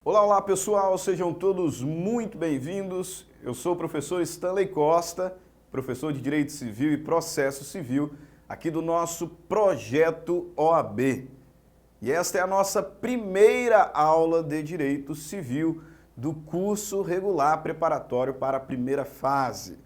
Olá, olá pessoal, sejam todos muito bem-vindos. Eu sou o professor Stanley Costa, professor de Direito Civil e Processo Civil, aqui do nosso Projeto OAB. E esta é a nossa primeira aula de Direito Civil do curso regular preparatório para a primeira fase.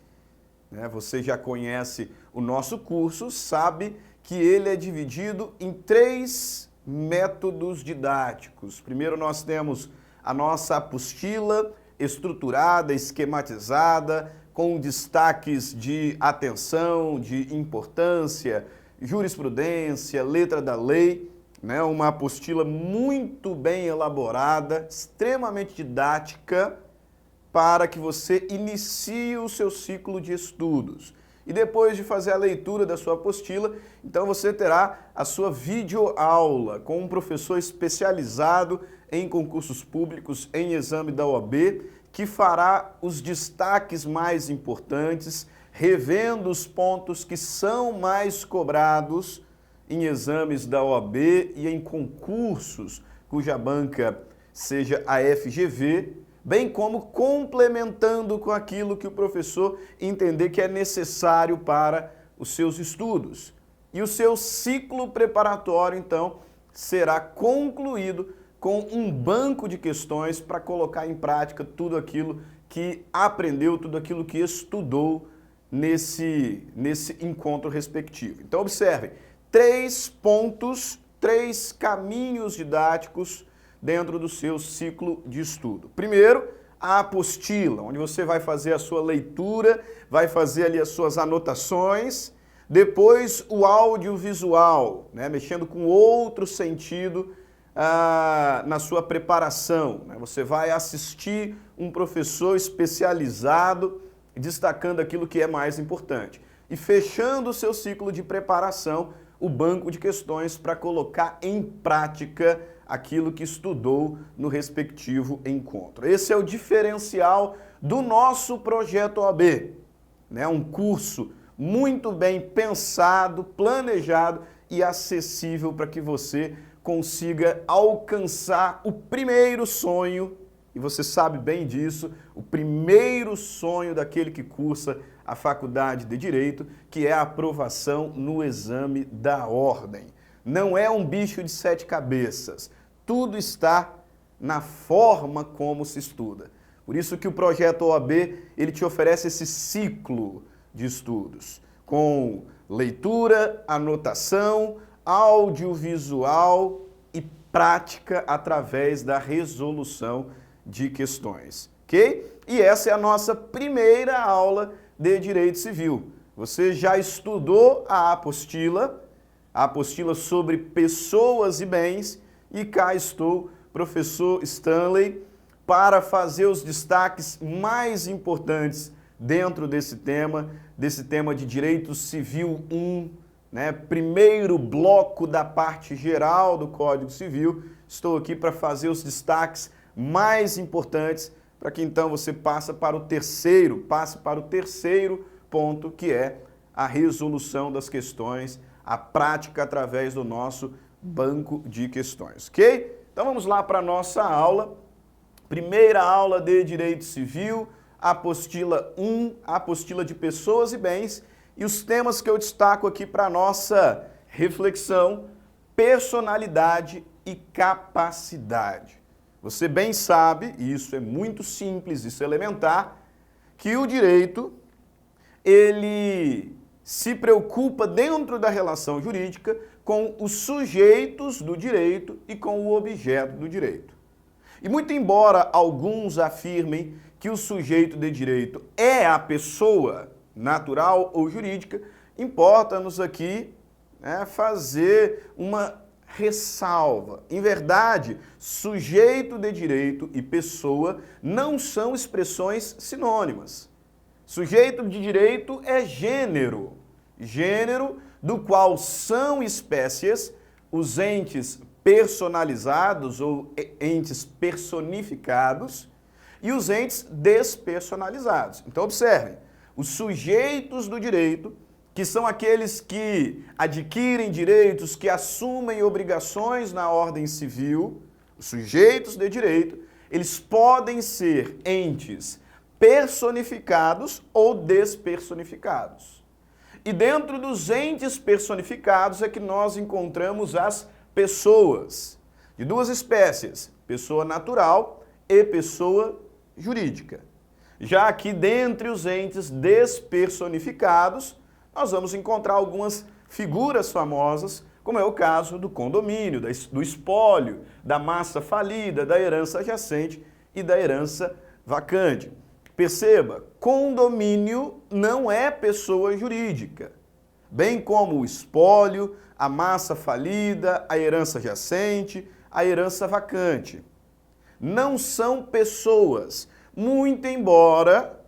Você já conhece o nosso curso, sabe que ele é dividido em 3 métodos didáticos. Primeiro nós temos a nossa apostila estruturada, esquematizada, com destaques de atenção, de importância, jurisprudência, letra da lei, uma apostila muito bem elaborada, extremamente didática, para que você inicie o seu ciclo de estudos. E depois de fazer a leitura da sua apostila, então você terá a sua videoaula com um professor especializado em concursos públicos, em exame da OAB, que fará os destaques mais importantes, revendo os pontos que são mais cobrados em exames da OAB e em concursos cuja banca seja a FGV, bem como complementando com aquilo que o professor entender que é necessário para os seus estudos. E o seu ciclo preparatório, então, será concluído com um banco de questões para colocar em prática tudo aquilo que aprendeu, tudo aquilo que estudou nesse encontro respectivo. Então, observe, 3 pontos, 3 caminhos didáticos dentro do seu ciclo de estudo. Primeiro, a apostila, onde você vai fazer a sua leitura, vai fazer ali as suas anotações. Depois, o audiovisual, mexendo com outro sentido na sua preparação. Você vai assistir um professor especializado, destacando aquilo que é mais importante. E fechando o seu ciclo de preparação, o banco de questões para colocar em prática aquilo que estudou no respectivo encontro. Esse é o diferencial do nosso projeto OAB, um curso muito bem pensado, planejado e acessível para que você consiga alcançar o primeiro sonho, e você sabe bem disso, o primeiro sonho daquele que cursa a Faculdade de Direito, que é a aprovação no exame da ordem. Não é um bicho de 7 cabeças. Tudo está na forma como se estuda. Por isso que o projeto OAB, ele te oferece esse ciclo de estudos, com leitura, anotação, audiovisual e prática através da resolução de questões, ok? E essa é a nossa primeira aula de Direito Civil. Você já estudou a apostila sobre pessoas e bens, e cá estou, professor Stanley, para fazer os destaques mais importantes dentro desse tema de Direito Civil 1, primeiro bloco da parte geral do Código Civil. Estou aqui para fazer os destaques mais importantes para que então você passe para o terceiro ponto, que é a resolução das questões, a prática através do nosso banco de questões, ok? Então vamos lá para a nossa aula, primeira aula de Direito Civil, apostila 1, apostila de pessoas e bens, e os temas que eu destaco aqui para a nossa reflexão: personalidade e capacidade. Você bem sabe, e isso é muito simples, isso é elementar, que o direito, ele se preocupa dentro da relação jurídica com os sujeitos do direito e com o objeto do direito. E muito embora alguns afirmem que o sujeito de direito é a pessoa natural ou jurídica, importa-nos aqui fazer uma ressalva. Em verdade, sujeito de direito e pessoa não são expressões sinônimas. Sujeito de direito é gênero do qual são espécies os entes personalizados ou entes personificados e os entes despersonalizados. Então observem, os sujeitos do direito, que são aqueles que adquirem direitos, que assumem obrigações na ordem civil, os sujeitos de direito, eles podem ser entes personificados ou despersonificados. E dentro dos entes personificados é que nós encontramos as pessoas, de duas espécies, pessoa natural e pessoa jurídica. Já aqui, dentre os entes despersonificados, nós vamos encontrar algumas figuras famosas, como é o caso do condomínio, do espólio, da massa falida, da herança adjacente e da herança vacante. Perceba, condomínio não é pessoa jurídica, bem como o espólio, a massa falida, a herança adjacente, a herança vacante. Não são pessoas, muito embora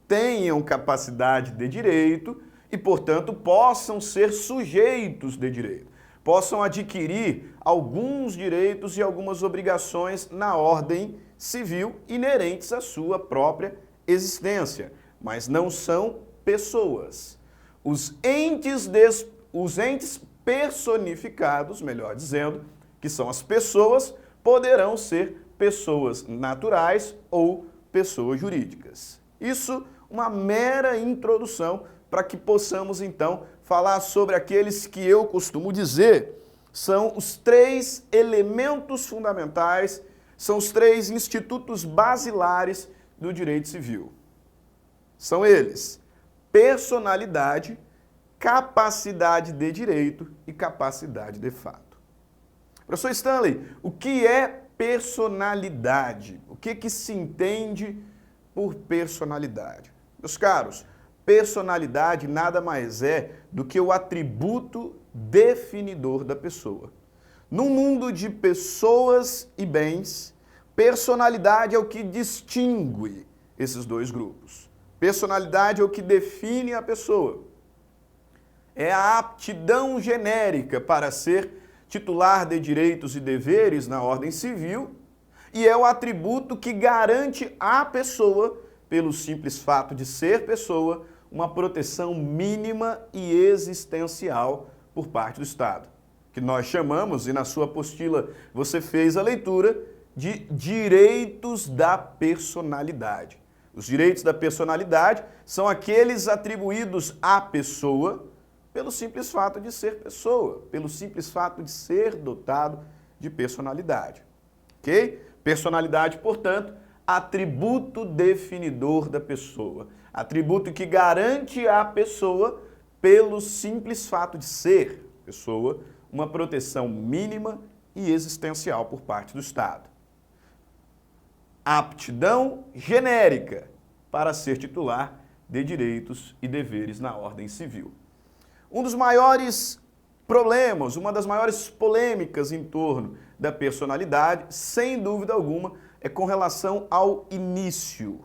tenham capacidade de direito e, portanto, possam ser sujeitos de direito, possam adquirir alguns direitos e algumas obrigações na ordem civil inerentes à sua própria existência, mas não são pessoas. Os entes personificados, melhor dizendo, que são as pessoas, poderão ser pessoas naturais ou pessoas jurídicas. Isso uma mera introdução para que possamos então falar sobre aqueles que eu costumo dizer são os três elementos fundamentais, são os três institutos basilares do direito civil. São eles: personalidade, capacidade de direito e capacidade de fato. Professor Stanley, o que é personalidade? O que se entende por personalidade? Meus caros, personalidade nada mais é do que o atributo definidor da pessoa. Num mundo de pessoas e bens, personalidade é o que distingue esses dois grupos. Personalidade é o que define a pessoa. É a aptidão genérica para ser titular de direitos e deveres na ordem civil e é o atributo que garante à pessoa, pelo simples fato de ser pessoa, uma proteção mínima e existencial por parte do Estado, que nós chamamos, e na sua apostila você fez a leitura, de direitos da personalidade. Os direitos da personalidade são aqueles atribuídos à pessoa pelo simples fato de ser pessoa, pelo simples fato de ser dotado de personalidade. Ok? Personalidade, portanto, atributo definidor da pessoa. Atributo que garante à pessoa, pelo simples fato de ser pessoa, uma proteção mínima e existencial por parte do Estado. Aptidão genérica para ser titular de direitos e deveres na ordem civil. Um dos maiores problemas, uma das maiores polêmicas em torno da personalidade, sem dúvida alguma, é com relação ao início.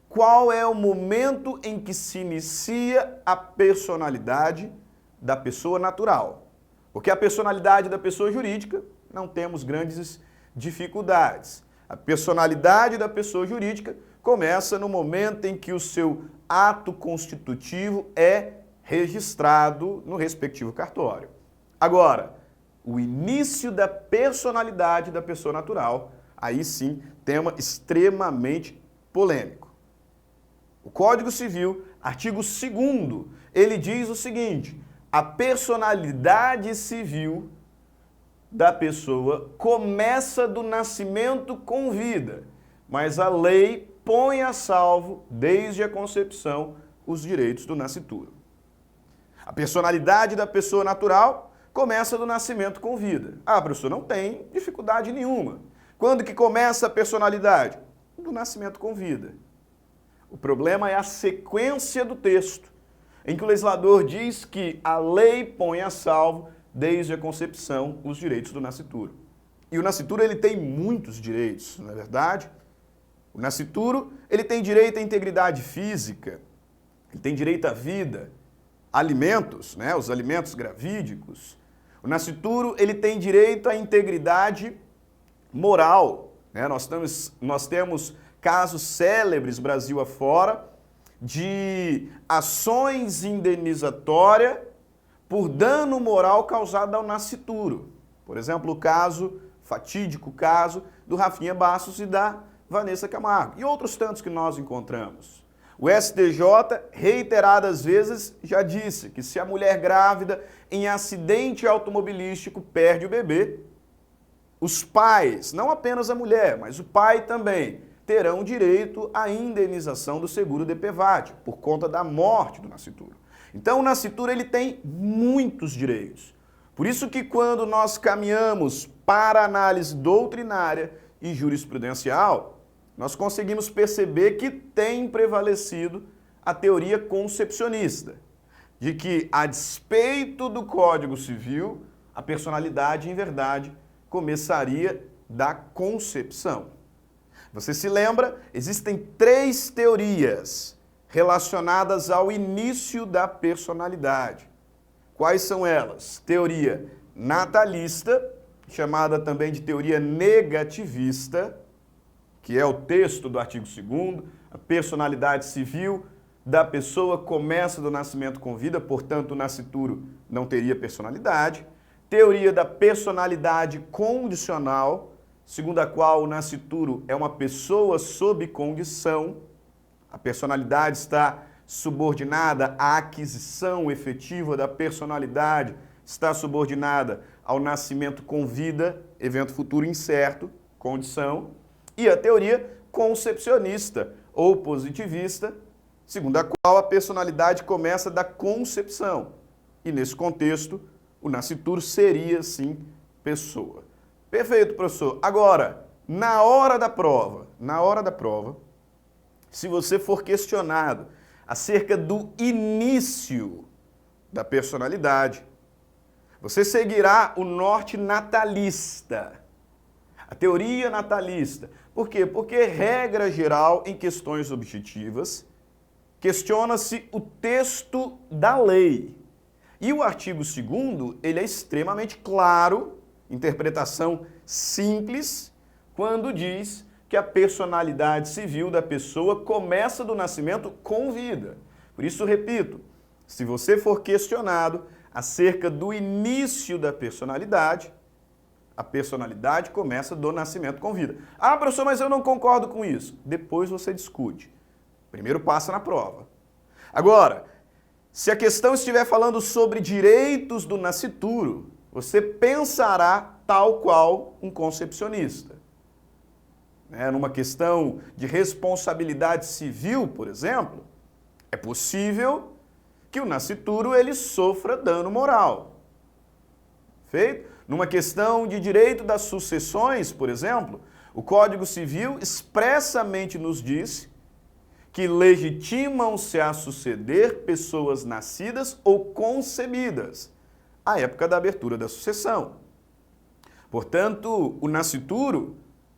Qual é o momento em que se inicia a personalidade da pessoa natural? Porque a personalidade da pessoa jurídica não temos grandes dificuldades. A personalidade da pessoa jurídica começa no momento em que o seu ato constitutivo é registrado no respectivo cartório. Agora, o início da personalidade da pessoa natural, aí sim, tema extremamente polêmico. O Código Civil, artigo 2º, ele diz o seguinte: a personalidade civil da pessoa começa do nascimento com vida, mas a lei põe a salvo, desde a concepção, os direitos do nascituro. A personalidade da pessoa natural começa do nascimento com vida. Ah, professor, não tem dificuldade nenhuma. Quando que começa a personalidade? Do nascimento com vida. O problema é a sequência do texto, em que o legislador diz que a lei põe a salvo, desde a concepção, os direitos do nascituro. E o nascituro, ele tem muitos direitos, não é verdade? O nascituro, ele tem direito à integridade física, ele tem direito à vida, alimentos, né, os alimentos gravídicos. O nascituro, ele tem direito à integridade moral, né? Nós temos casos célebres Brasil afora de ações indenizatórias por dano moral causado ao nascituro. Por exemplo, o caso fatídico caso do Rafinha Bastos e da Vanessa Camargo, e outros tantos que nós encontramos. O STJ, reiteradas vezes, já disse que se a mulher grávida em acidente automobilístico perde o bebê, os pais, não apenas a mulher, mas o pai também, terão direito à indenização do seguro DPVAT, por conta da morte do nascituro. Então o nascituro ele tem muitos direitos. Por isso que quando nós caminhamos para a análise doutrinária e jurisprudencial, nós conseguimos perceber que tem prevalecido a teoria concepcionista, de que, a despeito do Código Civil, a personalidade, em verdade, começaria da concepção. Você se lembra? Existem 3 teorias relacionadas ao início da personalidade. Quais são elas? Teoria natalista, chamada também de teoria negativista, que é o texto do artigo 2º, a personalidade civil da pessoa começa do nascimento com vida, portanto o nascituro não teria personalidade. Teoria da personalidade condicional, segundo a qual o nascituro é uma pessoa sob condição, a personalidade está subordinada à aquisição efetiva da personalidade, está subordinada ao nascimento com vida, evento futuro incerto, condição. E a teoria concepcionista ou positivista, segundo a qual a personalidade começa da concepção. E nesse contexto, o nascituro seria, sim, pessoa. Perfeito, professor. Agora, na hora da prova, se você for questionado acerca do início da personalidade, você seguirá o norte natalista, a teoria natalista. Por quê? Porque, regra geral, em questões objetivas, questiona-se o texto da lei. E o artigo 2º, ele é extremamente claro, interpretação simples, quando diz que a personalidade civil da pessoa começa do nascimento com vida. Por isso, repito, se você for questionado acerca do início da personalidade, a personalidade começa do nascimento com vida. Ah, professor, mas eu não concordo com isso. Depois você discute. Primeiro passa na prova. Agora, se a questão estiver falando sobre direitos do nascituro, você pensará tal qual um concepcionista. Numa questão de responsabilidade civil, por exemplo, é possível que o nascituro ele sofra dano moral. Feito? Numa questão de direito das sucessões, por exemplo, o Código Civil expressamente nos diz que legitimam-se a suceder pessoas nascidas ou concebidas à época da abertura da sucessão. Portanto, o nascituro,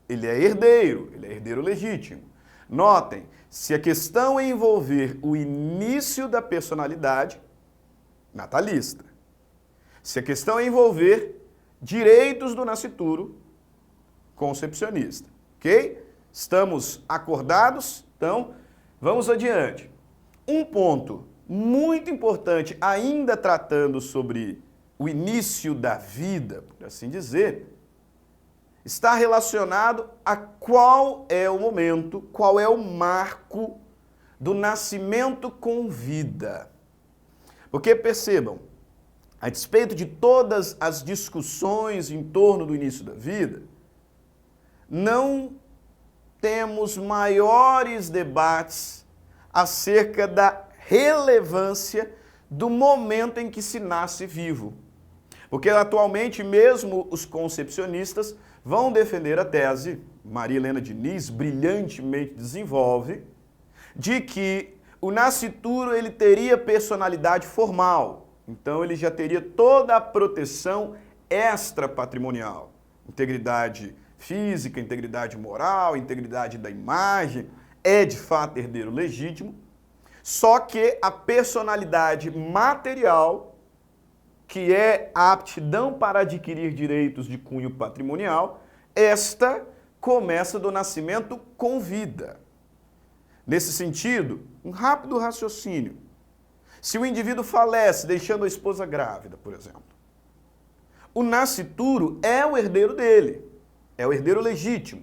ele é herdeiro legítimo. Notem, se a questão é envolver o início da personalidade, natalista. Se a questão é envolver direitos do nascituro, concepcionista. Ok? Estamos acordados? Então, vamos adiante. Um ponto muito importante, ainda tratando sobre o início da vida, por assim dizer, está relacionado a qual é o momento, qual é o marco do nascimento com vida. Porque percebam, a despeito de todas as discussões em torno do início da vida, não temos maiores debates acerca da relevância do momento em que se nasce vivo. Porque atualmente mesmo os concepcionistas vão defender a tese, Maria Helena Diniz brilhantemente desenvolve, de que o nascituro ele teria personalidade formal. Então ele já teria toda a proteção extrapatrimonial. Integridade física, integridade moral, integridade da imagem, é de fato herdeiro legítimo. Só que a personalidade material, que é a aptidão para adquirir direitos de cunho patrimonial, esta começa do nascimento com vida. Nesse sentido, um rápido raciocínio. Se o indivíduo falece deixando a esposa grávida, por exemplo, o nascituro é o herdeiro dele. É o herdeiro legítimo.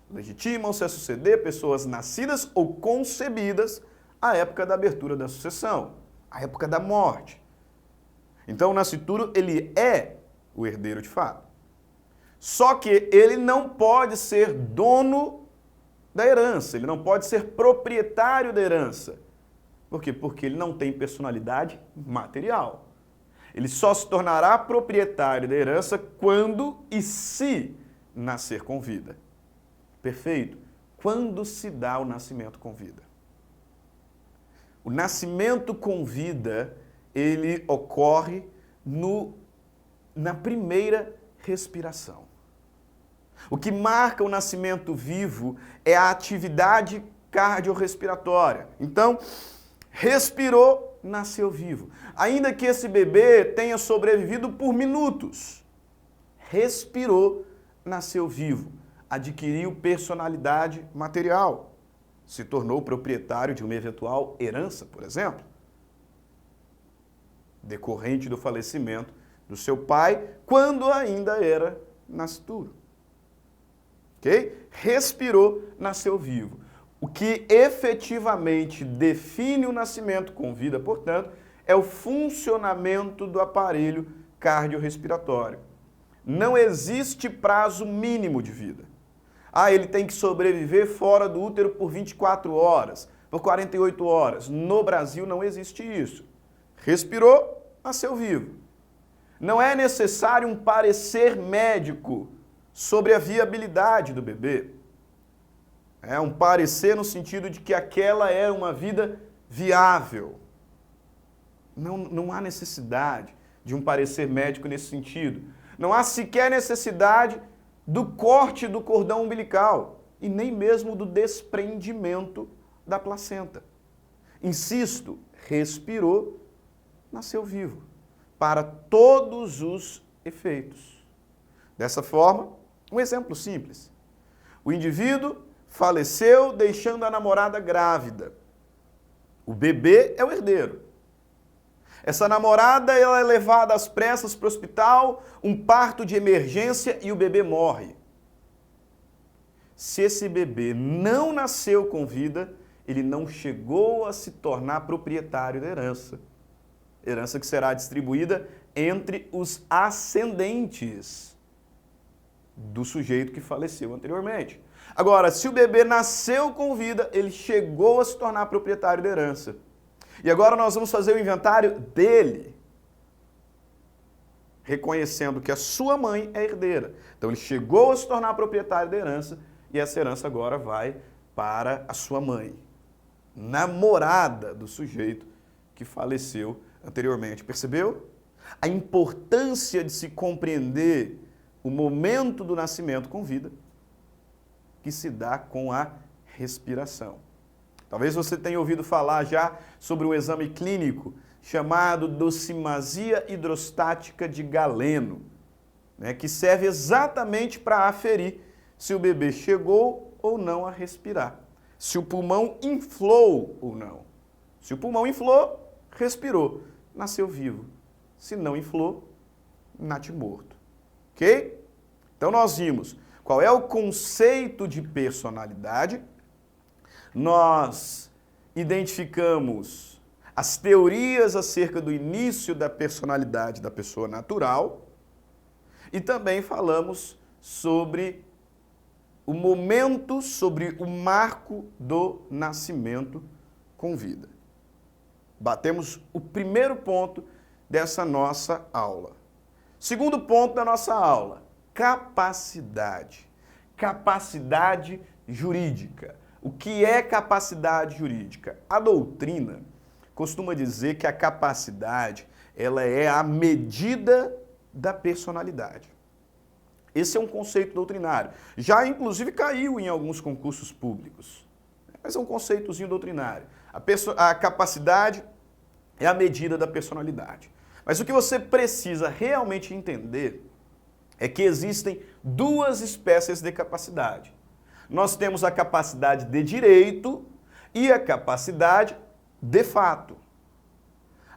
Legitimam-se a suceder pessoas nascidas ou concebidas à época da abertura da sucessão, à época da morte. Então, o nascituro, ele é o herdeiro de fato. Só que ele não pode ser dono da herança, ele não pode ser proprietário da herança. Por quê? Porque ele não tem personalidade material. Ele só se tornará proprietário da herança quando e se nascer com vida. Perfeito? Quando se dá o nascimento com vida? O nascimento com vida, ele ocorre na primeira respiração. O que marca o nascimento vivo é a atividade cardiorrespiratória. Então, respirou, nasceu vivo. Ainda que esse bebê tenha sobrevivido por minutos, respirou, nasceu vivo. Adquiriu personalidade material. Se tornou proprietário de uma eventual herança, por exemplo, decorrente do falecimento do seu pai, quando ainda era nascituro. Ok? Respirou, nasceu vivo. O que efetivamente define o nascimento com vida, portanto, é o funcionamento do aparelho cardiorrespiratório. Não existe prazo mínimo de vida. Ele tem que sobreviver fora do útero por 24 horas, por 48 horas. No Brasil não existe isso. Respirou, nasceu vivo. Não é necessário um parecer médico sobre a viabilidade do bebê. É um parecer no sentido de que aquela é uma vida viável. Não há necessidade de um parecer médico nesse sentido. Não há sequer necessidade do corte do cordão umbilical e nem mesmo do desprendimento da placenta. Insisto, respirou, nasceu vivo, para todos os efeitos. Dessa forma, um exemplo simples. O indivíduo faleceu deixando a namorada grávida. O bebê é o herdeiro. Essa namorada ela é levada às pressas para o hospital, um parto de emergência e o bebê morre. Se esse bebê não nasceu com vida, ele não chegou a se tornar proprietário da herança. Herança que será distribuída entre os ascendentes do sujeito que faleceu anteriormente. Agora, se o bebê nasceu com vida, ele chegou a se tornar proprietário da herança. E agora nós vamos fazer o inventário dele, reconhecendo que a sua mãe é herdeira. Então ele chegou a se tornar proprietário da herança e essa herança agora vai para a sua mãe, namorada do sujeito que faleceu anteriormente. Percebeu? A importância de se compreender o momento do nascimento com vida, que se dá com a respiração. Talvez você tenha ouvido falar já sobre um exame clínico chamado docimasia hidrostática de Galeno, que serve exatamente para aferir se o bebê chegou ou não a respirar, se o pulmão inflou ou não. Se o pulmão inflou, respirou, nasceu vivo. Se não inflou, natimorto. Ok? Então nós vimos qual é o conceito de personalidade. Nós identificamos as teorias acerca do início da personalidade da pessoa natural e também falamos sobre o momento, sobre o marco do nascimento com vida. Batemos o primeiro ponto dessa nossa aula. Segundo ponto da nossa aula, capacidade. Capacidade jurídica. O que é capacidade jurídica? A doutrina costuma dizer que a capacidade ela é a medida da personalidade. Esse é um conceito doutrinário. Já, inclusive, caiu em alguns concursos públicos. Mas é um conceitozinho doutrinário. A capacidade é a medida da personalidade. Mas o que você precisa realmente entender é que existem duas espécies de capacidade. Nós temos a capacidade de direito e a capacidade de fato.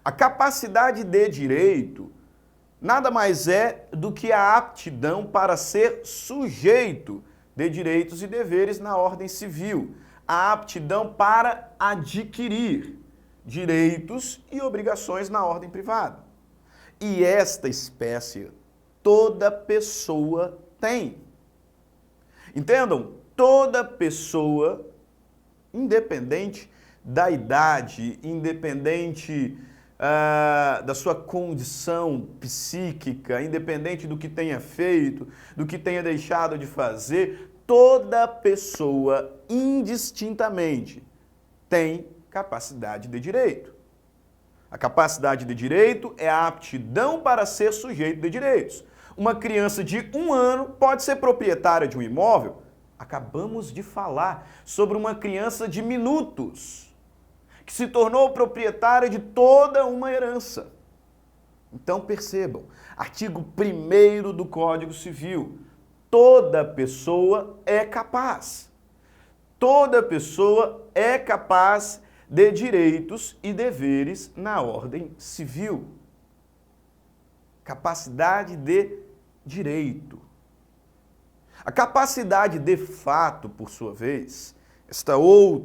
A capacidade de direito nada mais é do que a aptidão para ser sujeito de direitos e deveres na ordem civil, a aptidão para adquirir direitos e obrigações na ordem privada. E esta espécie toda pessoa tem. Entendam? Toda pessoa, independente da idade, independente da sua condição psíquica, independente do que tenha feito, do que tenha deixado de fazer, toda pessoa, indistintamente, tem capacidade de direito. A capacidade de direito é a aptidão para ser sujeito de direitos. Uma criança de 1 ano pode ser proprietária de um imóvel? Acabamos de falar sobre uma criança de minutos que se tornou proprietária de toda uma herança. Então percebam, artigo 1º do Código Civil, toda pessoa é capaz. Toda pessoa é capaz de direitos e deveres na ordem civil. Capacidade de direito. A capacidade de fato, por sua vez,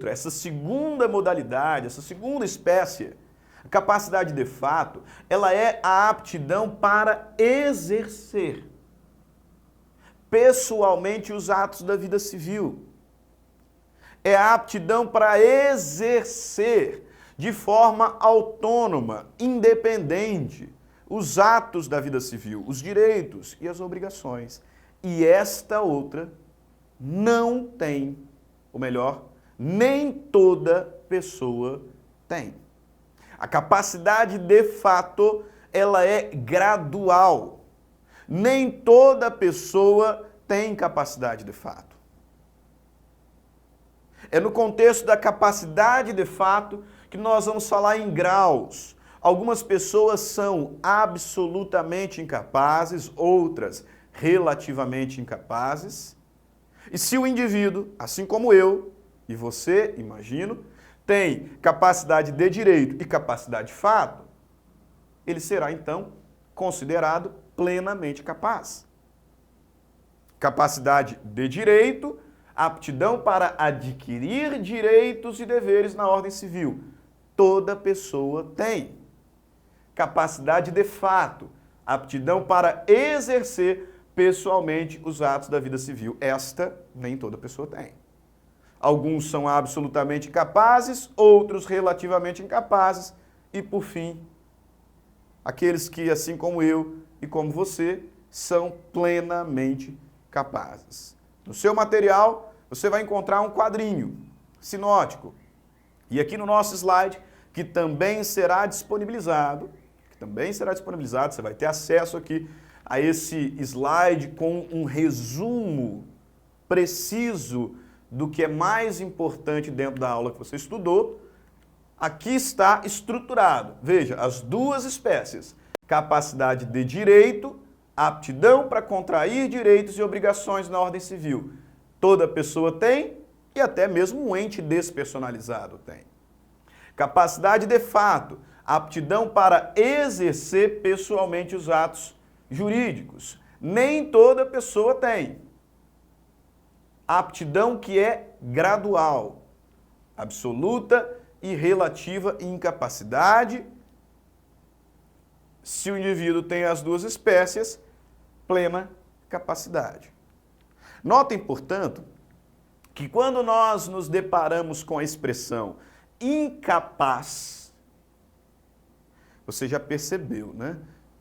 essa segunda modalidade, essa segunda espécie, a capacidade de fato, ela é a aptidão para exercer pessoalmente os atos da vida civil. É a aptidão para exercer de forma autônoma, independente, os atos da vida civil, os direitos e as obrigações. E esta outra não tem, ou melhor, nem toda pessoa tem. A capacidade de fato, ela é gradual. Nem toda pessoa tem capacidade de fato. É no contexto da capacidade de fato que nós vamos falar em graus. Algumas pessoas são absolutamente incapazes, outras relativamente incapazes. E se o indivíduo, assim como eu e você, imagino, tem capacidade de direito e capacidade de fato, ele será então considerado plenamente capaz. Capacidade de direito, aptidão para adquirir direitos e deveres na ordem civil. Toda pessoa tem. Capacidade de fato, aptidão para exercer pessoalmente os atos da vida civil. Esta nem toda pessoa tem. Alguns são absolutamente capazes, outros relativamente incapazes e, por fim, aqueles que, assim como eu e como você, são plenamente capazes. No seu material, você vai encontrar um quadrinho sinótico. E aqui no nosso slide, que também será disponibilizado, você vai ter acesso aqui a esse slide com um resumo preciso do que é mais importante dentro da aula que você estudou. Aqui está estruturado. Veja, as duas espécies. Capacidade de direito, aptidão para contrair direitos e obrigações na ordem civil. Toda pessoa tem e até mesmo um ente despersonalizado tem. Capacidade de fato, aptidão para exercer pessoalmente os atos jurídicos. Nem toda pessoa tem. Aptidão que é gradual, absoluta e relativa incapacidade. Se o indivíduo tem as duas espécies, plena capacidade. Notem, portanto, que quando nós nos deparamos com a expressão incapaz, você já percebeu, né?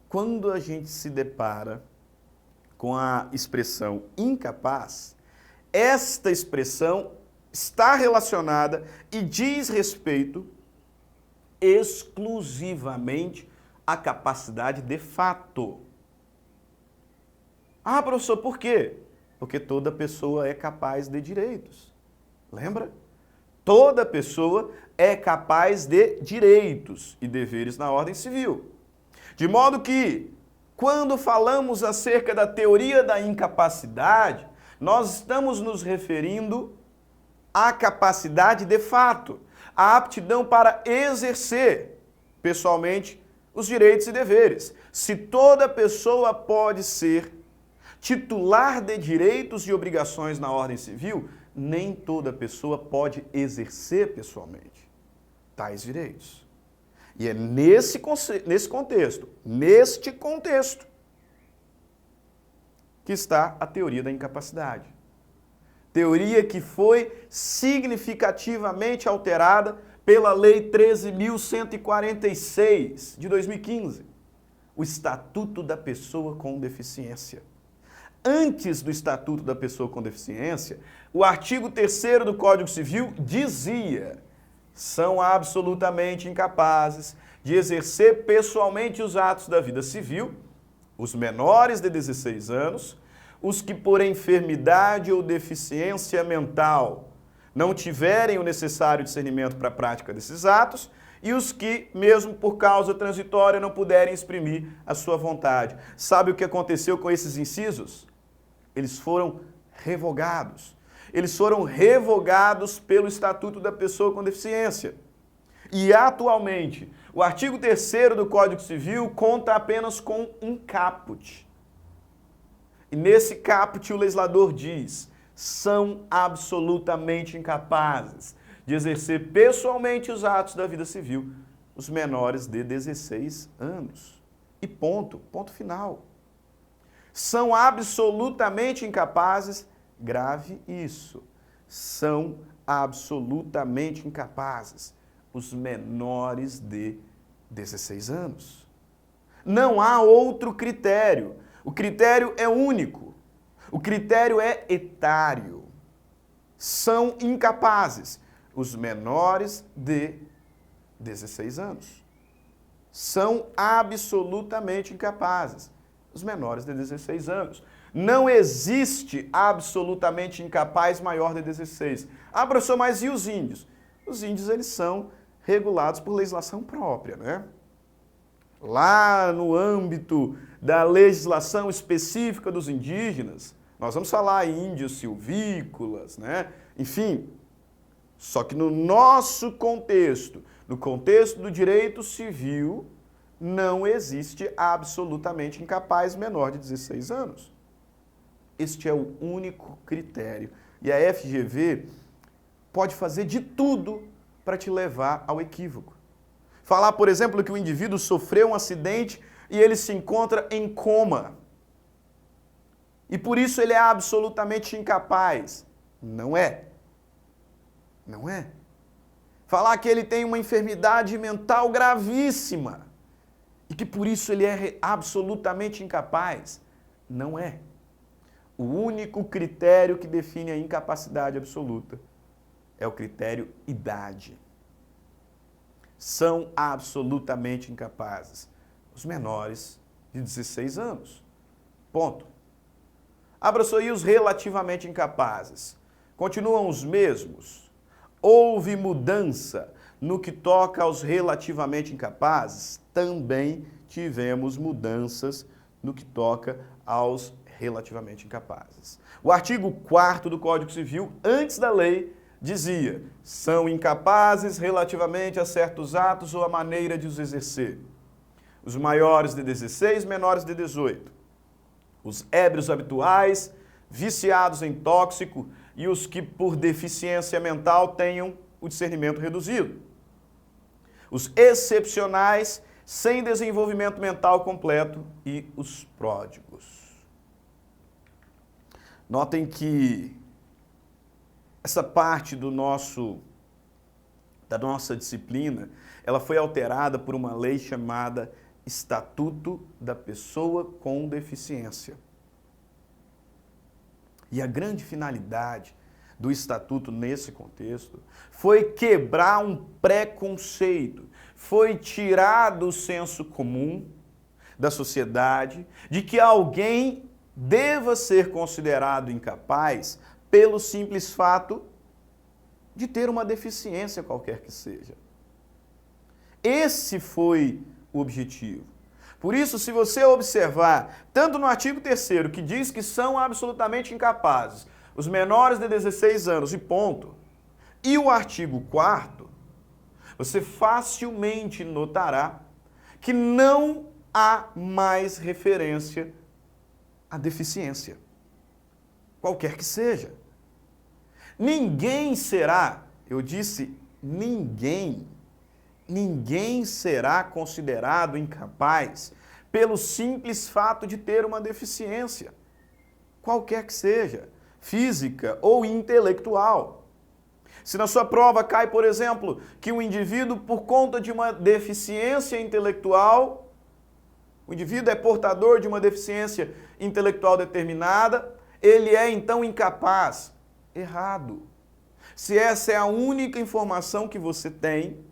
Quando a gente se depara com a expressão incapaz, esta expressão está relacionada e diz respeito exclusivamente à capacidade de fato. Ah, professor, por quê? Porque toda pessoa é capaz de direitos. Lembra? Toda pessoa é capaz de direitos e deveres na ordem civil. De modo que, quando falamos acerca da teoria da incapacidade, nós estamos nos referindo à capacidade de fato, à aptidão para exercer pessoalmente os direitos e deveres. Se toda pessoa pode ser titular de direitos e obrigações na ordem civil, nem toda pessoa pode exercer pessoalmente tais direitos. E é neste contexto, que está a teoria da incapacidade. Teoria que foi significativamente alterada pela Lei 13.146 de 2015, o Estatuto da Pessoa com Deficiência. Antes do Estatuto da Pessoa com Deficiência, o artigo 3º do Código Civil dizia: são absolutamente incapazes de exercer pessoalmente os atos da vida civil os menores de 16 anos, os que por enfermidade ou deficiência mental não tiverem o necessário discernimento para a prática desses atos e os que, mesmo por causa transitória, não puderem exprimir a sua vontade. Sabe o que aconteceu com esses incisos? Eles foram revogados. Eles foram revogados pelo Estatuto da Pessoa com Deficiência. E, atualmente, o artigo 3º do Código Civil conta apenas com um caput. E nesse caput o legislador diz: são absolutamente incapazes de exercer pessoalmente os atos da vida civil os menores de 16 anos. E ponto final. São absolutamente incapazes, grave isso, são absolutamente incapazes os menores de 16 anos. Não há outro critério. O critério é único. O critério é etário. São incapazes os menores de 16 anos. São absolutamente incapazes os menores de 16 anos. Não existe absolutamente incapaz maior de 16. Ah, professor, mas e os índios? Os índios, eles são regulados por legislação própria, né? Lá no âmbito da legislação específica dos indígenas, nós vamos falar em índios silvícolas, né? Enfim, só que no nosso contexto, no contexto do direito civil, não existe absolutamente incapaz menor de 16 anos. Este é o único critério. E a FGV pode fazer de tudo para te levar ao equívoco. Falar, por exemplo, que o indivíduo sofreu um acidente e ele se encontra em coma. E por isso ele é absolutamente incapaz. Não é. Não é. Falar que ele tem uma enfermidade mental gravíssima e que por isso ele é absolutamente incapaz. Não é. O único critério que define a incapacidade absoluta é o critério idade. São absolutamente incapazes os menores de 16 anos. Ponto. Abra-se aí os relativamente incapazes. Continuam os mesmos? Houve mudança no que toca aos relativamente incapazes? Também tivemos mudanças no que toca aos relativamente incapazes. O artigo 4º do Código Civil, antes da lei, dizia: são incapazes relativamente a certos atos ou a maneira de os exercer. Os maiores de 16, menores de 18. Os ébrios habituais, viciados em tóxico e os que por deficiência mental tenham o discernimento reduzido. Os excepcionais, sem desenvolvimento mental completo e os pródigos. Notem que essa parte da nossa disciplina, ela foi alterada por uma lei chamada Estatuto da Pessoa com Deficiência. E a grande finalidade do Estatuto nesse contexto foi quebrar um preconceito, foi tirar do senso comum da sociedade de que alguém deva ser considerado incapaz pelo simples fato de ter uma deficiência qualquer que seja. Esse foi o objetivo. Por isso, se você observar, tanto no artigo 3º, que diz que são absolutamente incapazes os menores de 16 anos e ponto, e o artigo 4º, você facilmente notará que não há mais referência à deficiência, qualquer que seja. Ninguém será, eu disse ninguém será considerado incapaz pelo simples fato de ter uma deficiência, qualquer que seja, física ou intelectual. Se na sua prova cai, por exemplo, que um indivíduo, por conta de uma deficiência intelectual, o indivíduo é portador de uma deficiência intelectual determinada, ele é então incapaz. Errado. Se essa é a única informação que você tem,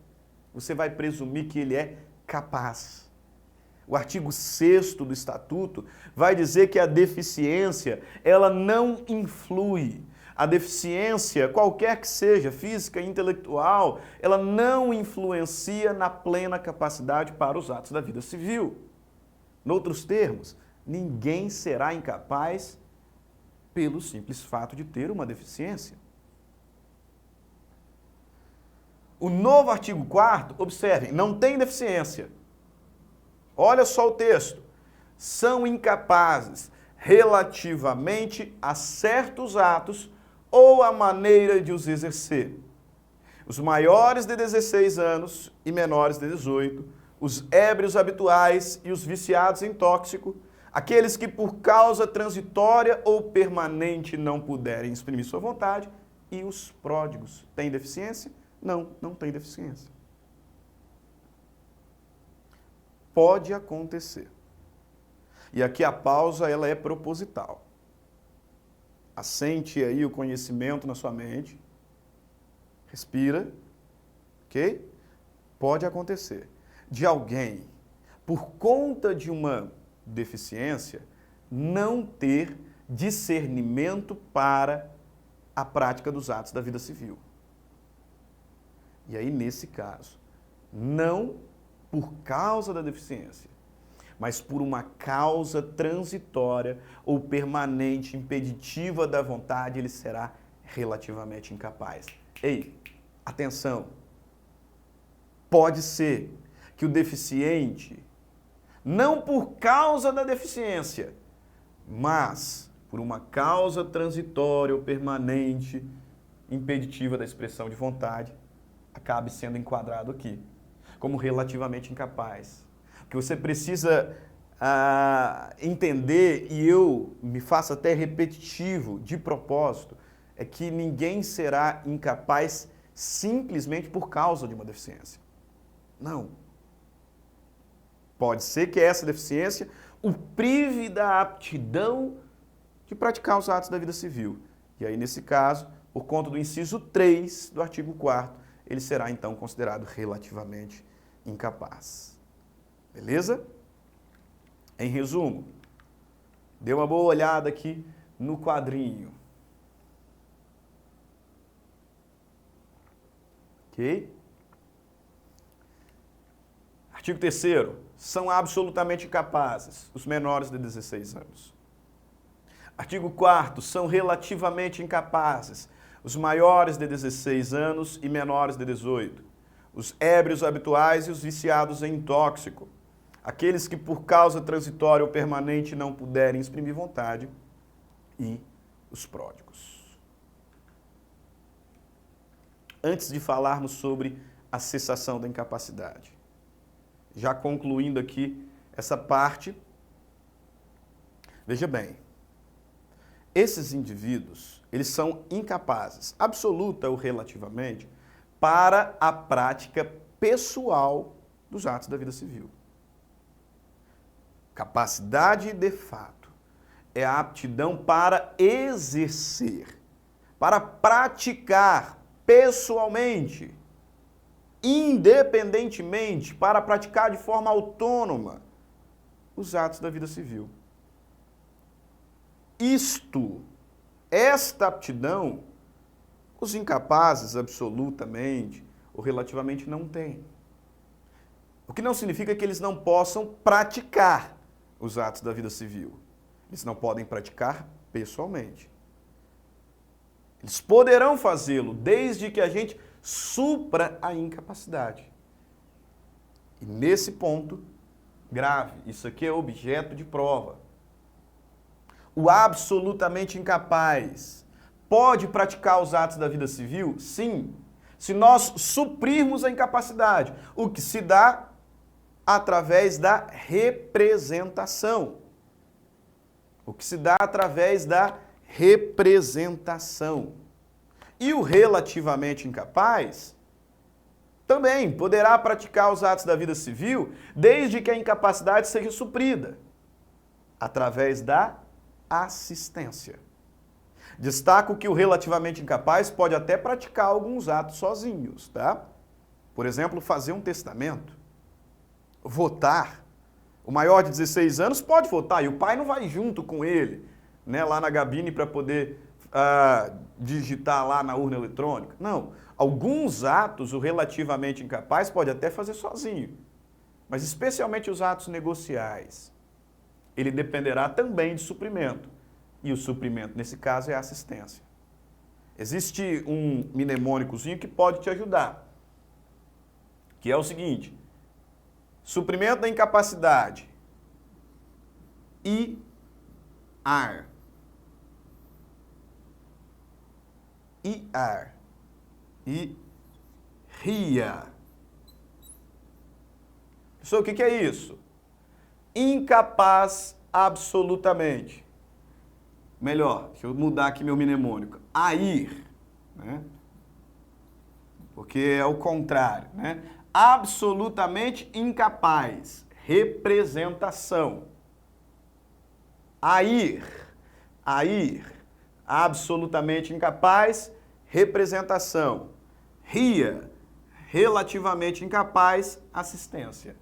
você vai presumir que ele é capaz. O artigo 6º do Estatuto vai dizer que a deficiência, ela não influi. A deficiência, qualquer que seja, física, intelectual, ela não influencia na plena capacidade para os atos da vida civil. Em outros termos, ninguém será incapaz pelo simples fato de ter uma deficiência. O novo artigo 4º, observem, não tem deficiência. Olha só o texto. São incapazes relativamente a certos atos ou a maneira de os exercer. Os maiores de 16 anos e menores de 18, os ébrios habituais e os viciados em tóxico, aqueles que por causa transitória ou permanente não puderem exprimir sua vontade, e os pródigos. Têm deficiência? Não, não tem deficiência. Pode acontecer. E aqui a pausa, ela é proposital. Assente aí o conhecimento na sua mente. Respira. Ok? Pode acontecer de alguém, por conta de uma deficiência, não ter discernimento para a prática dos atos da vida civil. E aí, nesse caso, não por causa da deficiência, mas por uma causa transitória ou permanente, impeditiva da vontade, ele será relativamente incapaz. Ei, atenção! Pode ser que o deficiente, não por causa da deficiência, mas por uma causa transitória ou permanente, impeditiva da expressão de vontade, acabe sendo enquadrado aqui como relativamente incapaz. O que você precisa entender, e eu me faço até repetitivo de propósito, é que ninguém será incapaz simplesmente por causa de uma deficiência. Não. Pode ser que essa deficiência o prive da aptidão de praticar os atos da vida civil. E aí, nesse caso, por conta do inciso 3 do artigo 4º, ele será, então, considerado relativamente incapaz. Beleza? Em resumo, dê uma boa olhada aqui no quadrinho. Ok? Artigo 3º. São absolutamente incapazes os menores de 16 anos. Artigo 4º. São relativamente incapazes os maiores de 16 anos e menores de 18. Os ébrios habituais e os viciados em tóxico. Aqueles que por causa transitória ou permanente não puderem exprimir vontade. E os pródigos. Antes de falarmos sobre a cessação da incapacidade, já concluindo aqui essa parte, veja bem, esses indivíduos, eles são incapazes, absoluta ou relativamente, para a prática pessoal dos atos da vida civil. Capacidade de fato é a aptidão para exercer, para praticar pessoalmente, independentemente, para praticar de forma autônoma os atos da vida civil. Esta aptidão, os incapazes absolutamente ou relativamente não têm. O que não significa que eles não possam praticar os atos da vida civil. Eles não podem praticar pessoalmente. Eles poderão fazê-lo desde que a gente supra a incapacidade. E nesse ponto, Grave. Isso aqui é objeto de prova. O absolutamente incapaz pode praticar os atos da vida civil? Sim. Se nós suprirmos a incapacidade, o que se dá através da representação. O que se dá através da representação. E o relativamente incapaz também poderá praticar os atos da vida civil desde que a incapacidade seja suprida através da assistência. Destaco que o relativamente incapaz pode até praticar alguns atos sozinhos, tá? Por exemplo, fazer um testamento, votar. O maior de 16 anos pode votar e o pai não vai junto com ele, né, lá na cabine para poder digitar lá na urna eletrônica. Não. Alguns atos o relativamente incapaz pode até fazer sozinho, mas especialmente os atos negociais. Ele dependerá também de suprimento. E o suprimento, nesse caso, é a assistência. Existe um mnemônicozinho que pode te ajudar, que é o seguinte: suprimento da incapacidade. IAR. IAR. E RIA. Pessoal, o que é isso? Incapaz absolutamente. Melhor, deixa eu mudar aqui meu mnemônico. AIR, né? Porque é o contrário, né? Absolutamente incapaz. Representação. AIR. AIR. Absolutamente incapaz. Representação. RIA. Relativamente incapaz. Assistência.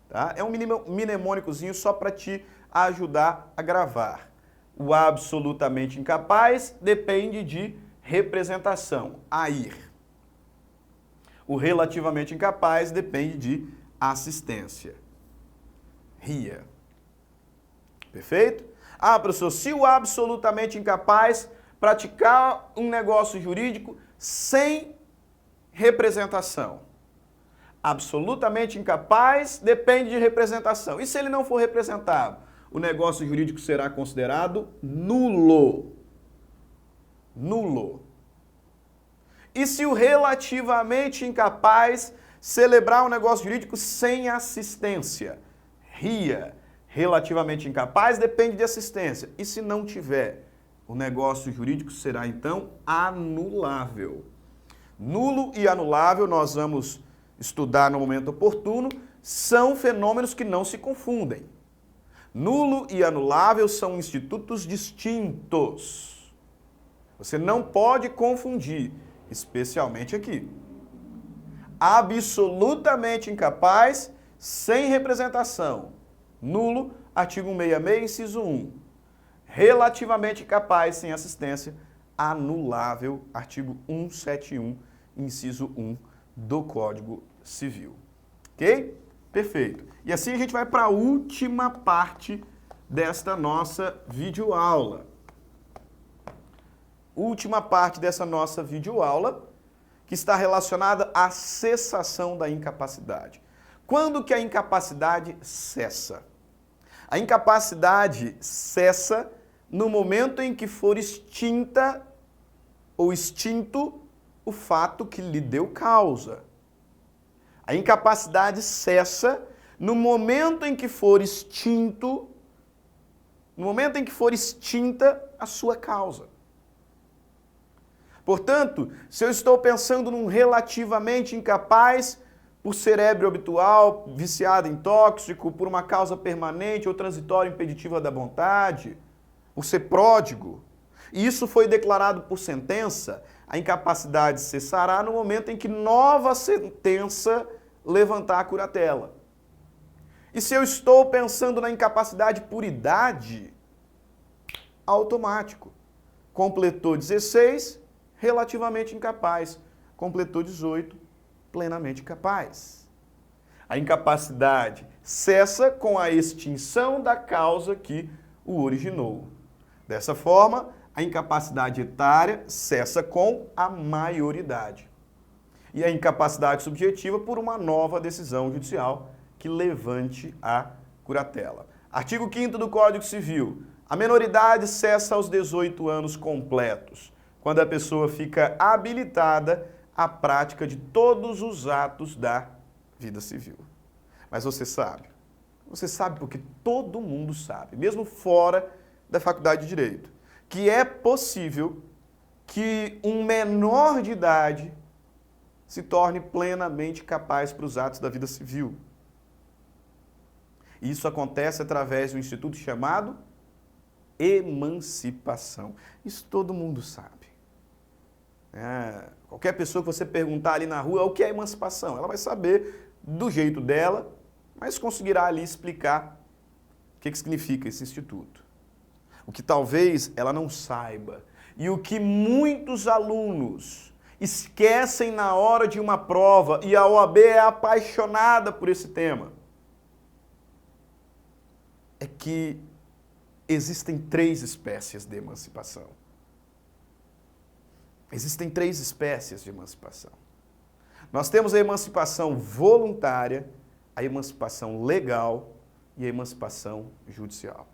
Tá? É um mnemônicozinho só para te ajudar a gravar. O absolutamente incapaz depende de representação, AIR. O relativamente incapaz depende de assistência, RIA. Perfeito? Ah, professor, se o absolutamente incapaz praticar um negócio jurídico sem representação. Absolutamente incapaz depende de representação. E se ele não for representado? O negócio jurídico será considerado nulo. Nulo. E se o relativamente incapaz celebrar um negócio jurídico sem assistência? RIA. Relativamente incapaz depende de assistência. E se não tiver? O negócio jurídico será, então, anulável. Nulo e anulável, nós vamos estudar no momento oportuno, são fenômenos que não se confundem. Nulo e anulável são institutos distintos. Você não pode confundir, especialmente aqui. Absolutamente incapaz, sem representação. Nulo, artigo 166, inciso 1. Relativamente incapaz, sem assistência. Anulável, artigo 171, inciso 1 do Código Civil. Ok? Perfeito. E assim a gente vai para a última parte desta nossa videoaula. Última parte dessa nossa videoaula, que está relacionada à cessação da incapacidade. Quando que a incapacidade cessa? A incapacidade cessa no momento em que for extinta ou extinto o fato que lhe deu causa. A incapacidade cessa no momento em que for extinta a sua causa. Portanto, se eu estou pensando num relativamente incapaz por ser ébrio habitual, viciado em tóxico, por uma causa permanente ou transitória impeditiva da vontade, por ser pródigo, e isso foi declarado por sentença, a incapacidade cessará no momento em que nova sentença levantar a curatela. E se eu estou pensando na incapacidade por idade, automático. Completou 16, relativamente incapaz. Completou 18, plenamente capaz. A incapacidade cessa com a extinção da causa que o originou. Dessa forma, a incapacidade etária cessa com a maioridade. E a incapacidade subjetiva por uma nova decisão judicial que levante a curatela. Artigo 5º do Código Civil. A menoridade cessa aos 18 anos completos, quando a pessoa fica habilitada à prática de todos os atos da vida civil. Mas você sabe porque todo mundo sabe, mesmo fora da faculdade de Direito, que é possível que um menor de idade se torne plenamente capaz para os atos da vida civil. Isso acontece através de um instituto chamado emancipação. Isso todo mundo sabe. Qualquer pessoa que você perguntar ali na rua o que é emancipação, ela vai saber do jeito dela, mas conseguirá ali explicar o que significa esse instituto. O que talvez ela não saiba e o que muitos alunos esquecem na hora de uma prova, e a OAB é apaixonada por esse tema, é que existem 3 espécies de emancipação. Existem 3 espécies de emancipação. Nós temos a emancipação voluntária, a emancipação legal e a emancipação judicial.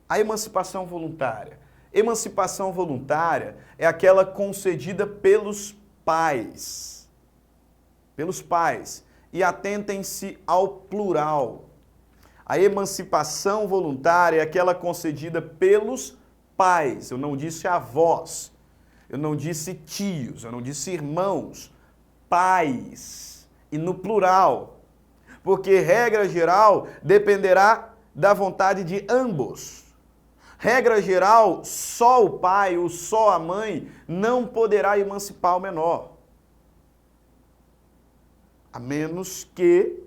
A emancipação voluntária. Emancipação voluntária é aquela concedida pelos pais. Pelos pais. E atentem-se ao plural. A emancipação voluntária é aquela concedida pelos pais. Eu não disse avós, eu não disse tios, eu não disse irmãos. Pais. E no plural. Porque, regra geral, dependerá da vontade de ambos. Regra geral, só o pai ou só a mãe não poderá emancipar o menor. A menos que,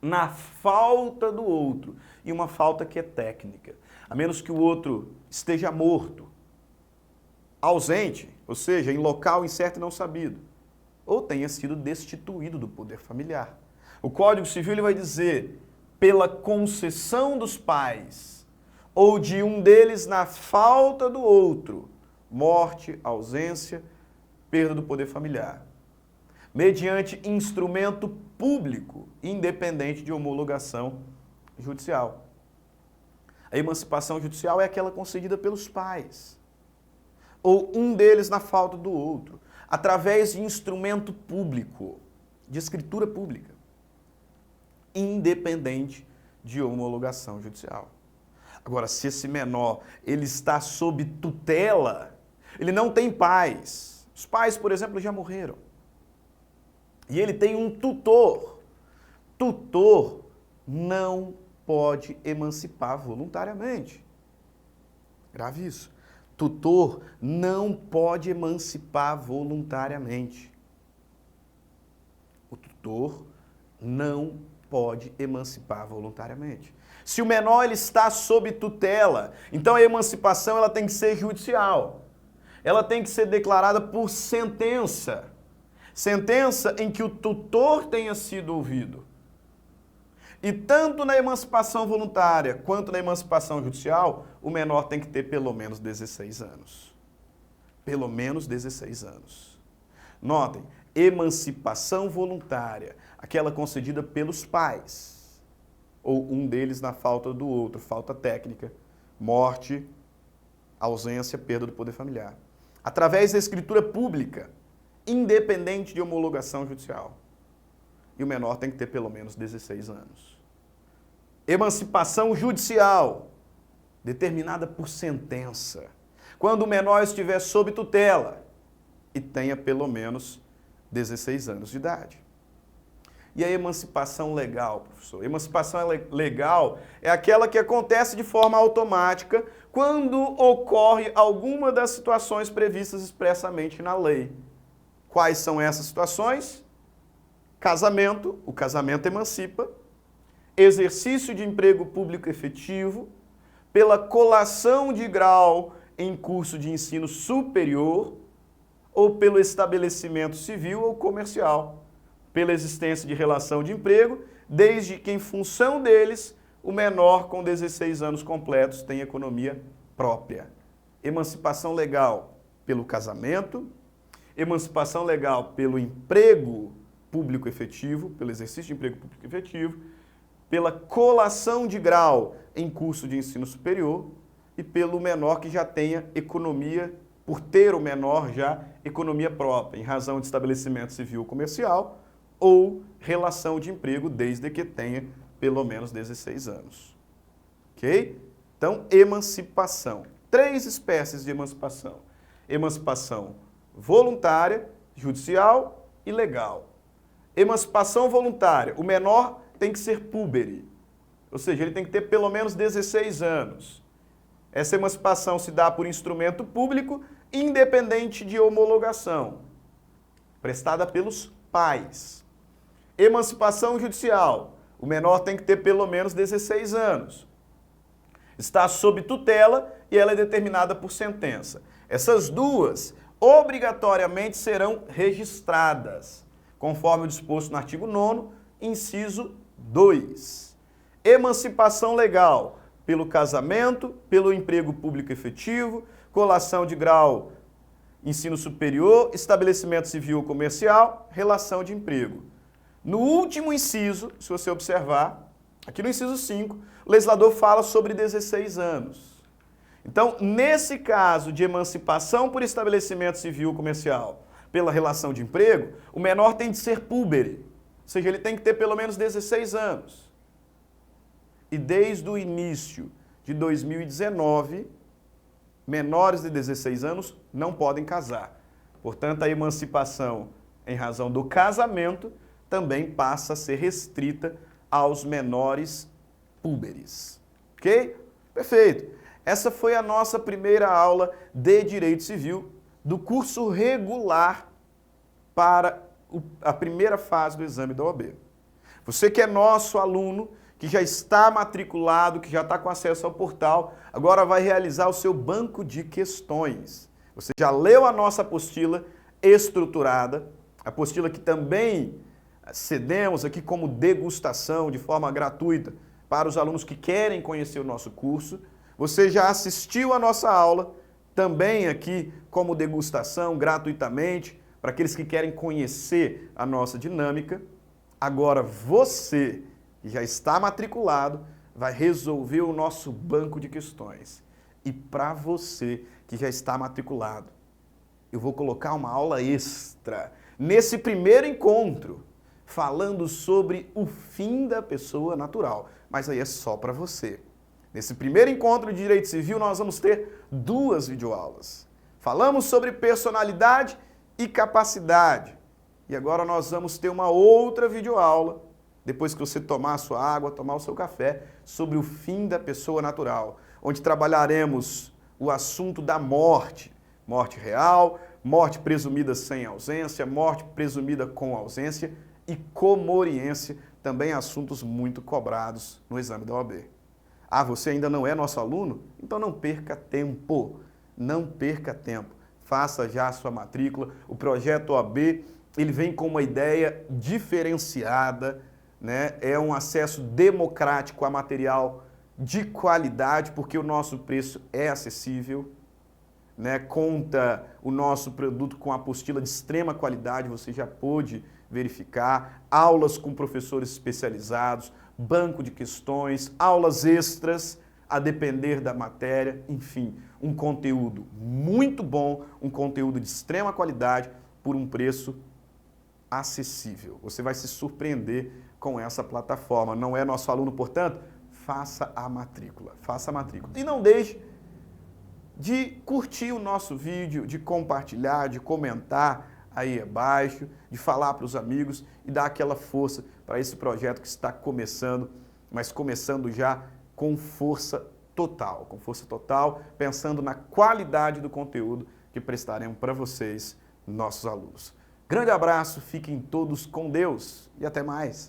na falta do outro, e uma falta que é técnica, a menos que o outro esteja morto, ausente, ou seja, em local incerto e não sabido, ou tenha sido destituído do poder familiar. O Código Civil ele vai dizer, pela concessão dos pais, ou de um deles na falta do outro, morte, ausência, perda do poder familiar, mediante instrumento público, independente de homologação judicial. A emancipação judicial é aquela concedida pelos pais, ou um deles na falta do outro, através de instrumento público, de escritura pública, independente de homologação judicial. Agora, se esse menor ele está sob tutela, ele não tem pais, os pais, por exemplo, já morreram, e ele tem um tutor, tutor não pode emancipar voluntariamente. Grave isso. Tutor não pode emancipar voluntariamente. O tutor não pode emancipar voluntariamente. Se o menor ele está sob tutela, então a emancipação ela tem que ser judicial. Ela tem que ser declarada por sentença. Sentença em que o tutor tenha sido ouvido. E tanto na emancipação voluntária quanto na emancipação judicial, o menor tem que ter pelo menos 16 anos. Pelo menos 16 anos. Notem, emancipação voluntária, aquela concedida pelos pais, ou um deles na falta do outro, falta técnica, morte, ausência, perda do poder familiar. Através da escritura pública, independente de homologação judicial. E o menor tem que ter pelo menos 16 anos. Emancipação judicial, determinada por sentença. Quando o menor estiver sob tutela e tenha pelo menos 16 anos de idade. E a emancipação legal, professor? Emancipação legal é aquela que acontece de forma automática quando ocorre alguma das situações previstas expressamente na lei. Quais são essas situações? Casamento, o casamento emancipa, exercício de emprego público efetivo, pela colação de grau em curso de ensino superior ou pelo estabelecimento civil ou comercial, pela existência de relação de emprego, desde que em função deles o menor com 16 anos completos tem economia própria. Emancipação legal pelo casamento, emancipação legal pelo emprego público efetivo, pelo exercício de emprego público efetivo, pela colação de grau em curso de ensino superior e pelo menor que já tenha economia, por ter o menor já economia própria, em razão de estabelecimento civil ou comercial ou relação de emprego, desde que tenha pelo menos 16 anos. Ok? Então, emancipação. 3 espécies de emancipação. Emancipação voluntária, judicial e legal. Emancipação voluntária. O menor tem que ser púbere, ou seja, ele tem que ter pelo menos 16 anos. Essa emancipação se dá por instrumento público, independente de homologação, prestada pelos pais. Emancipação judicial. O menor tem que ter pelo menos 16 anos. Está sob tutela e ela é determinada por sentença. Essas duas, obrigatoriamente, serão registradas, conforme o disposto no artigo 9º, inciso 2. Emancipação legal, pelo casamento, pelo emprego público efetivo, colação de grau, ensino superior, estabelecimento civil ou comercial, relação de emprego. No último inciso, se você observar, aqui no inciso 5, o legislador fala sobre 16 anos. Então, nesse caso de emancipação por estabelecimento civil ou comercial, pela relação de emprego, o menor tem de ser púbere, ou seja, ele tem que ter pelo menos 16 anos. E desde o início de 2019, menores de 16 anos não podem casar. Portanto, a emancipação em razão do casamento também passa a ser restrita aos menores púberes. Ok? Perfeito. Essa foi a nossa primeira aula de Direito Civil do curso regular para a primeira fase do exame da OAB. Você que é nosso aluno, que já está matriculado, que já está com acesso ao portal, agora vai realizar o seu banco de questões. Você já leu a nossa apostila estruturada, apostila que também cedemos aqui como degustação de forma gratuita para os alunos que querem conhecer o nosso curso. Você já assistiu a nossa aula, também aqui como degustação gratuitamente, para aqueles que querem conhecer a nossa dinâmica. Agora você, que já está matriculado, vai resolver o nosso banco de questões. E para você que já está matriculado, eu vou colocar uma aula extra nesse primeiro encontro, falando sobre o fim da pessoa natural. Mas aí é só para você. Nesse primeiro encontro de Direito Civil, nós vamos ter 2 videoaulas. Falamos sobre personalidade e capacidade. E agora nós vamos ter uma outra videoaula, depois que você tomar a sua água, tomar o seu café, sobre o fim da pessoa natural, onde trabalharemos o assunto da morte. Morte real, morte presumida sem ausência, morte presumida com ausência e comoriência, também assuntos muito cobrados no exame da OAB. Ah, você ainda não é nosso aluno? Então não perca tempo, não perca tempo. Faça já a sua matrícula. O projeto OAB, ele vem com uma ideia diferenciada, né? É um acesso democrático a material de qualidade, porque o nosso preço é acessível, né? Conta o nosso produto com apostila de extrema qualidade, você já pôde verificar, aulas com professores especializados, banco de questões, aulas extras a depender da matéria, enfim, um conteúdo muito bom, um conteúdo de extrema qualidade por um preço acessível. Você vai se surpreender com essa plataforma. Não é nosso aluno, portanto, faça a matrícula. Faça a matrícula. E não deixe de curtir o nosso vídeo, de compartilhar, de comentar aí abaixo, de falar para os amigos e dar aquela força para esse projeto que está começando, mas começando já com força total, pensando na qualidade do conteúdo que prestaremos para vocês, nossos alunos. Grande abraço, fiquem todos com Deus e até mais.